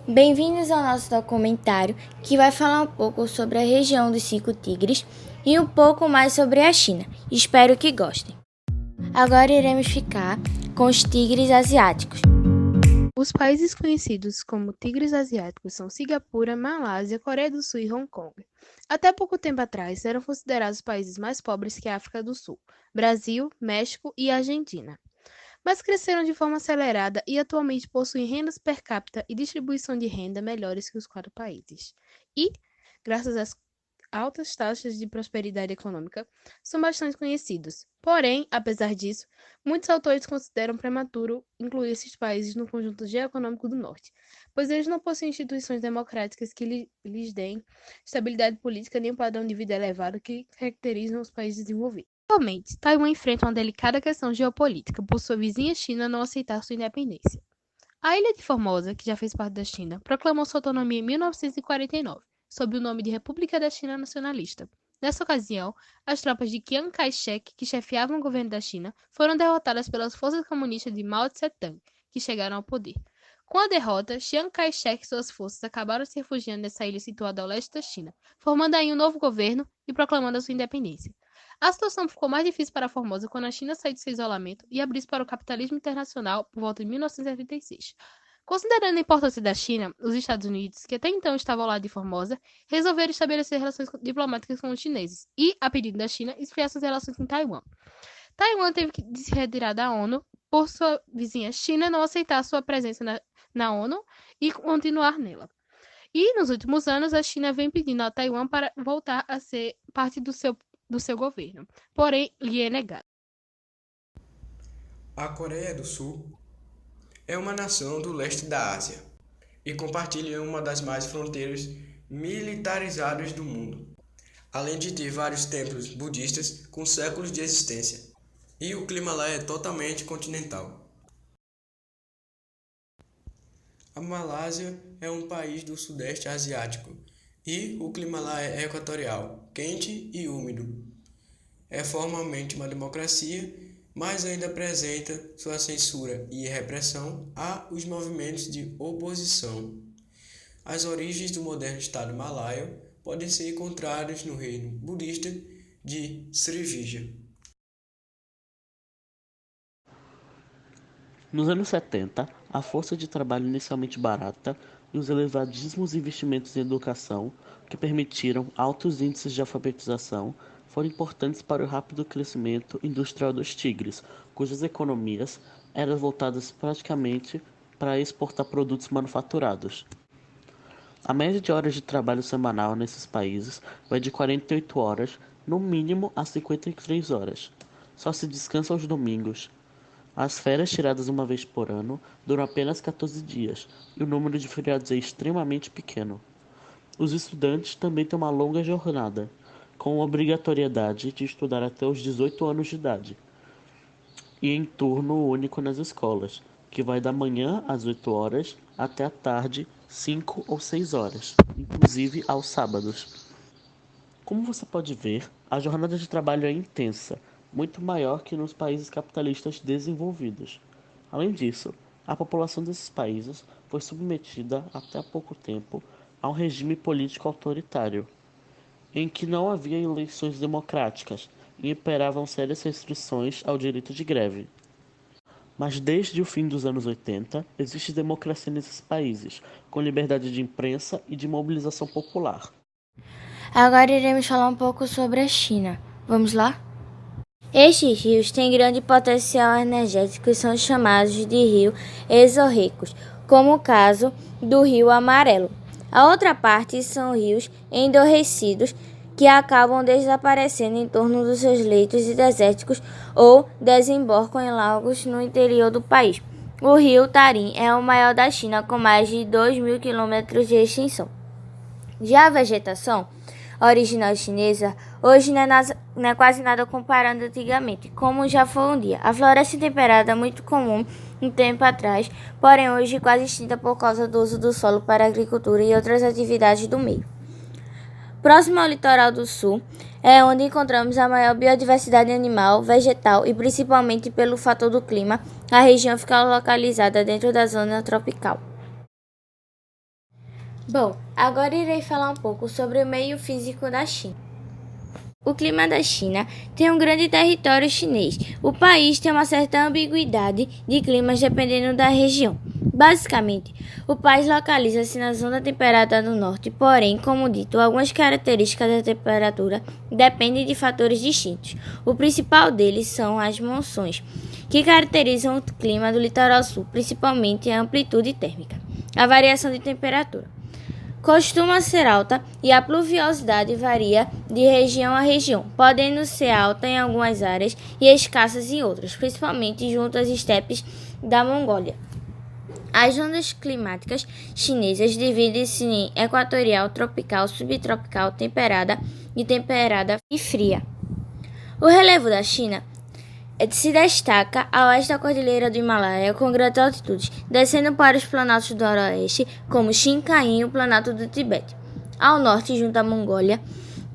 Bem-vindos ao nosso documentário que vai falar um pouco sobre a região dos 5 tigres e um pouco mais sobre a China. Espero que gostem. Agora iremos ficar com os tigres asiáticos. Os países conhecidos como tigres asiáticos são Singapura, Malásia, Coreia do Sul e Hong Kong. Até pouco tempo atrás, eram considerados países mais pobres que a África do Sul, Brasil, México e Argentina. Mas cresceram de forma acelerada e atualmente possuem rendas per capita e distribuição de renda melhores que os 4 países. E, graças às altas taxas de prosperidade econômica, são bastante conhecidos. Porém, apesar disso, muitos autores consideram prematuro incluir esses países no conjunto geoeconômico do Norte, pois eles não possuem instituições democráticas que lhes deem estabilidade política nem um padrão de vida elevado que caracterizam os países desenvolvidos. Atualmente, Taiwan enfrenta uma delicada questão geopolítica por sua vizinha China não aceitar sua independência. A ilha de Formosa, que já fez parte da China, proclamou sua autonomia em 1949, sob o nome de República da China Nacionalista. Nessa ocasião, as tropas de Chiang Kai-shek, que chefiavam o governo da China, foram derrotadas pelas forças comunistas de Mao Tse-tung, que chegaram ao poder. Com a derrota, Chiang Kai-shek e suas forças acabaram se refugiando nessa ilha situada ao leste da China, formando aí um novo governo e proclamando a sua independência. A situação ficou mais difícil para Formosa quando a China saiu de seu isolamento e abriu para o capitalismo internacional por volta de 1976. Considerando a importância da China, os Estados Unidos, que até então estavam ao lado de Formosa, resolveram estabelecer relações diplomáticas com os chineses e, a pedido da China, esfriar suas relações com Taiwan. Taiwan teve que se retirar da ONU por sua vizinha China não aceitar sua presença na ONU e continuar nela. E, nos últimos anos, a China vem pedindo a Taiwan para voltar a ser parte do seu governo, porém lhe é negado. A Coreia do Sul é uma nação do leste da Ásia e compartilha uma das mais fronteiras militarizadas do mundo, além de ter vários templos budistas com séculos de existência. E o clima lá é totalmente continental. A Malásia é um país do sudeste asiático e o clima lá é equatorial, quente e úmido. É formalmente uma democracia, mas ainda apresenta sua censura e repressão a os movimentos de oposição. As origens do moderno Estado malaio podem ser encontradas no reino budista de Srivijaya. Nos anos 70, a força de trabalho inicialmente barata e os elevadíssimos investimentos em educação, que permitiram altos índices de alfabetização, foram importantes para o rápido crescimento industrial dos tigres, cujas economias eram voltadas praticamente para exportar produtos manufaturados. A média de horas de trabalho semanal nesses países vai de 48 horas, no mínimo, a 53 horas. Só se descansa aos domingos. As férias tiradas uma vez por ano duram apenas 14 dias, e o número de feriados é extremamente pequeno. Os estudantes também têm uma longa jornada, com a obrigatoriedade de estudar até os 18 anos de idade, e em turno único nas escolas, que vai da manhã às 8 horas até a tarde 5 ou 6 horas, inclusive aos sábados. Como você pode ver, a jornada de trabalho é intensa, muito maior que nos países capitalistas desenvolvidos. Além disso, a população desses países foi submetida até há pouco tempo a um regime político autoritário, em que não havia eleições democráticas e imperavam sérias restrições ao direito de greve. Mas desde o fim dos anos 80, existe democracia nesses países, com liberdade de imprensa e de mobilização popular. Agora iremos falar um pouco sobre a China. Vamos lá? Estes rios têm grande potencial energético e são chamados de rios exorricos, como o caso do Rio Amarelo. A outra parte são rios endurecidos que acabam desaparecendo em torno dos seus leitos desérticos ou desembocam em lagos no interior do país. O rio Tarim é o maior da China, com mais de 2.000 quilômetros de extensão. Já a vegetação original chinesa hoje não é quase nada comparando antigamente, como já foi um dia. A floresta temperada é muito comum um tempo atrás, porém hoje quase extinta por causa do uso do solo para a agricultura e outras atividades do meio. Próximo ao litoral do sul é onde encontramos a maior biodiversidade animal, vegetal e principalmente pelo fator do clima, a região fica localizada dentro da zona tropical. Bom, agora irei falar um pouco sobre o meio físico da China. O clima da China tem um grande território chinês. O país tem uma certa ambiguidade de climas dependendo da região. Basicamente, o país localiza-se na zona temperada do norte, porém, como dito, algumas características da temperatura dependem de fatores distintos. O principal deles são as monções, que caracterizam o clima do litoral sul, principalmente a amplitude térmica. A variação de temperatura costuma ser alta e a pluviosidade varia de região a região, podendo ser alta em algumas áreas e escassas em outras, principalmente junto às estepes da Mongólia. As zonas climáticas chinesas dividem-se em equatorial, tropical, subtropical, temperada e fria. O relevo da China se destaca a oeste da Cordilheira do Himalaia, com grandes altitudes, descendo para os planaltos do noroeste, como Xinjiang e o Planalto do Tibete. Ao norte, junto à Mongólia,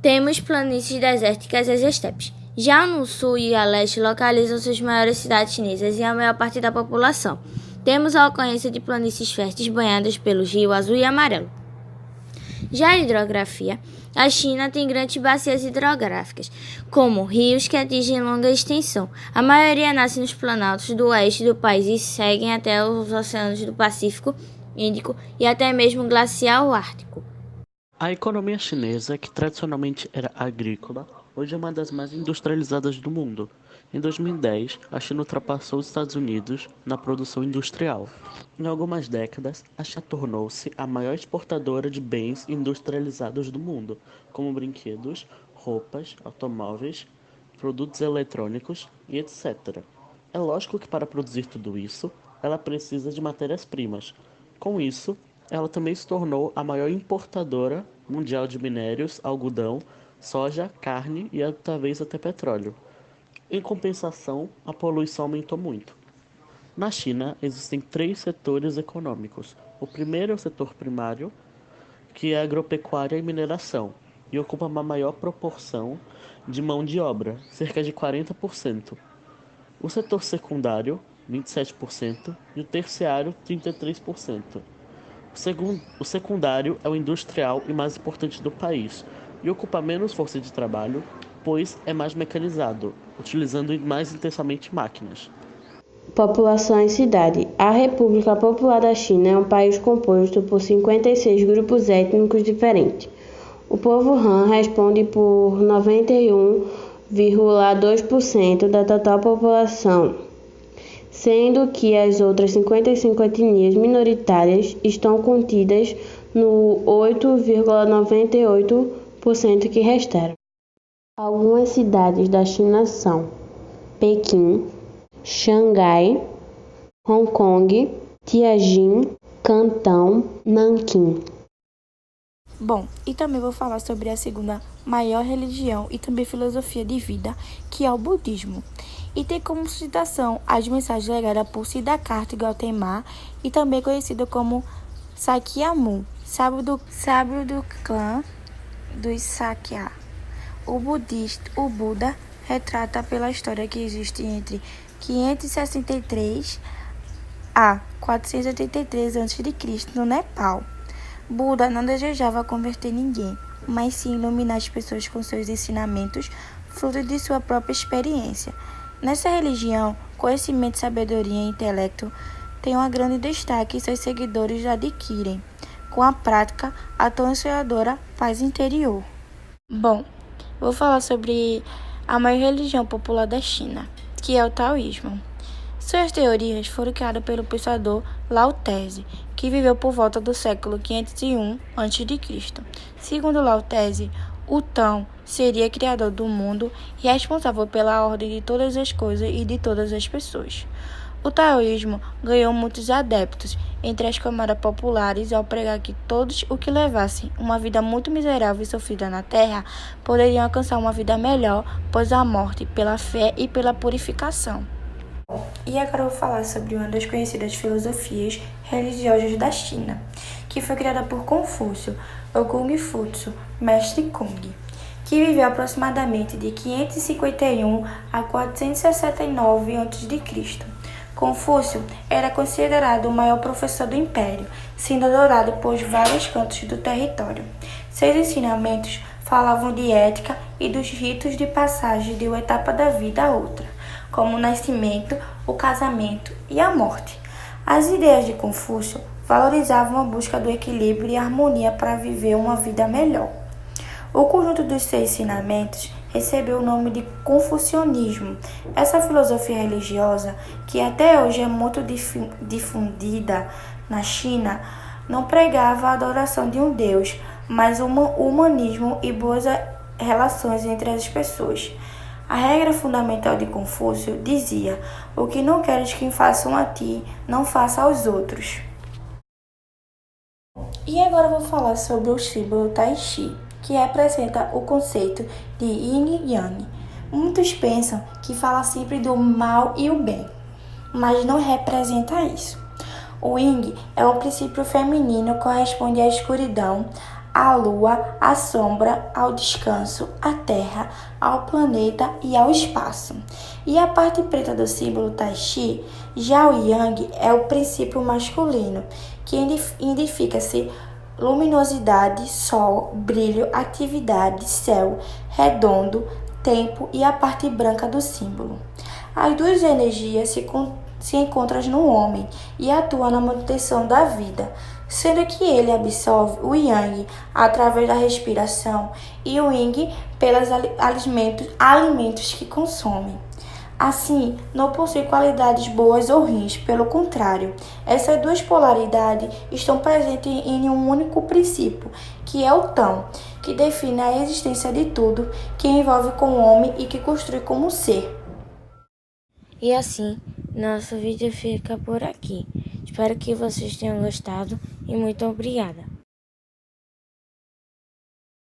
temos planícies desérticas e as estepes. Já no sul e a leste localizam-se as maiores cidades chinesas e a maior parte da população. Temos a ocorrência de planícies férteis banhadas pelos rios Azul e Amarelo. Já a hidrografia, a China tem grandes bacias hidrográficas, como rios que atingem longa extensão. A maioria nasce nos planaltos do oeste do país e seguem até os oceanos do Pacífico, Índico e até mesmo o glacial Ártico. A economia chinesa, que tradicionalmente era agrícola, hoje é uma das mais industrializadas do mundo. Em 2010, a China ultrapassou os Estados Unidos na produção industrial. Em algumas décadas, a China tornou-se a maior exportadora de bens industrializados do mundo, como brinquedos, roupas, automóveis, produtos eletrônicos e etc. É lógico que para produzir tudo isso, ela precisa de matérias-primas. Com isso, ela também se tornou a maior importadora mundial de minérios, algodão, soja, carne e talvez até petróleo. Em compensação, a poluição aumentou muito. Na China, existem 3 setores econômicos. O primeiro é o setor primário, que é a agropecuária e mineração, e ocupa uma maior proporção de mão de obra, cerca de 40%. O setor secundário, 27%, e o terciário, 33%. O secundário é o industrial e mais importante do país, e ocupa menos força de trabalho, pois é mais mecanizado, utilizando mais intensamente máquinas. População e cidade. A República Popular da China é um país composto por 56 grupos étnicos diferentes. O povo Han responde por 91,2% da total população, sendo que as outras 55 etnias minoritárias estão contidas no 8,98% que restaram. Algumas cidades da China são Pequim, Xangai, Hong Kong, Tianjin, Cantão, Nanquim. Bom, e também vou falar sobre a segunda maior religião e também filosofia de vida, que é o budismo. E tem como citação as mensagens legadas por Siddhartha Gautama e também conhecido como Sakyamuni, sábio do clã dos Sakya. O Buda retrata pela história que existe entre 563 a 483 a.C. no Nepal. Buda não desejava converter ninguém, mas sim iluminar as pessoas com seus ensinamentos, fruto de sua própria experiência. Nessa religião, conhecimento, sabedoria e intelecto têm um grande destaque e seus seguidores adquirem, com a prática, a tão sonhadora paz interior. Bom, vou falar sobre a maior religião popular da China, que é o taoísmo. Suas teorias foram criadas pelo pensador Lao Tse, que viveu por volta do século 501 a.C. Segundo Lao Tse, o Tao seria criador do mundo e responsável pela ordem de todas as coisas e de todas as pessoas. O taoísmo ganhou muitos adeptos entre as camadas populares ao pregar que todos os que levassem uma vida muito miserável e sofrida na Terra poderiam alcançar uma vida melhor após a morte, pela fé e pela purificação. E agora eu vou falar sobre uma das conhecidas filosofias religiosas da China, que foi criada por Confúcio, ou Kung Futsu, mestre Kung, que viveu aproximadamente de 551 a 469 a.C. Confúcio era considerado o maior professor do império, sendo adorado por vários cantos do território. Seus ensinamentos falavam de ética e dos ritos de passagem de uma etapa da vida a outra, como o nascimento, o casamento e a morte. As ideias de Confúcio valorizavam a busca do equilíbrio e harmonia para viver uma vida melhor. O conjunto dos seus ensinamentos recebeu o nome de confucionismo. Essa filosofia religiosa, que até hoje é muito difundida na China, não pregava a adoração de um Deus, mas o humanismo e boas relações entre as pessoas. A regra fundamental de Confúcio dizia: o que não queres que façam a ti, não faça aos outros. E agora eu vou falar sobre o símbolo Tai Chi, que representa o conceito de Yin e Yang. Muitos pensam que fala sempre do mal e o bem, mas não representa isso. O Yin é um princípio feminino, corresponde à escuridão, à lua, à sombra, ao descanso, à terra, ao planeta e ao espaço. E a parte preta do símbolo Tai Chi, já o Yang, é o princípio masculino, que identifica-se luminosidade, sol, brilho, atividade, céu, redondo, tempo e a parte branca do símbolo. As duas energias se encontram no homem e atuam na manutenção da vida, sendo que ele absorve o Yang através da respiração e o Yin pelos alimentos que consome. Assim, não possui qualidades boas ou ruins, pelo contrário, essas duas polaridades estão presentes em um único princípio, que é o Tão, que define a existência de tudo, que envolve com o homem e que constrói como ser. E assim, nosso vídeo fica por aqui. Espero que vocês tenham gostado e muito obrigada.